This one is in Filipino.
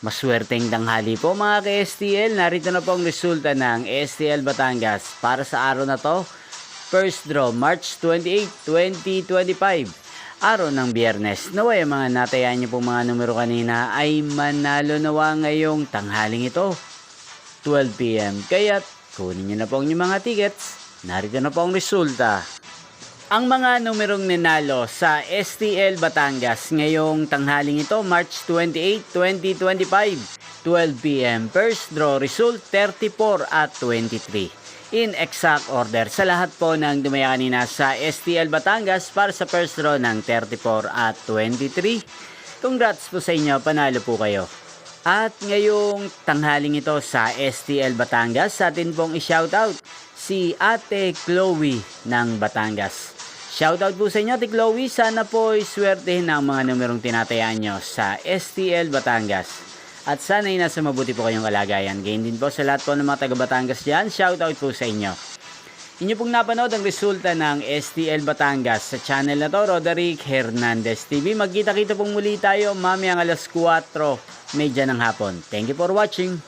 Maswerteng tanghali po mga ka-STL. Narito na po ang resulta ng STL Batangas para sa araw na to. First draw, March 28, 2025. Araw ng Biyernes. Naway ang mga natayaan niyo po mga numero kanina ay manalo nawa ngayong tanghaling ito. 12 PM. Kaya't kunin niyo na po ang inyong mga tickets. Narito na po ang resulta. Ang mga numerong ninalo sa STL Batangas ngayong tanghaling ito, March 28, 2025, 12 PM. First draw result 34 at 23. In exact order sa lahat po ng dumaya kanina sa STL Batangas para sa first draw ng 34 at 23. Congrats po sa inyo, panalo po kayo. At ngayong tanghaling ito sa STL Batangas, sa atin pong i-shoutout si Ate Chloe ng Batangas. Shoutout po sa inyo, Ate Chloe. Sana po swertehin ang mga numerong tinatayaan nyo sa STL Batangas. At sana ay nasa mabuti po kayong kalagayan. Gain din po sa lahat po ng mga taga Batangas dyan. Shoutout po sa inyo. Inyo pong napanood ang resulta ng STL Batangas sa channel na to, Roderick Hernandez TV. Magkita-kita pong muli tayo mamayang alas 4:30 ng hapon. Thank you for watching.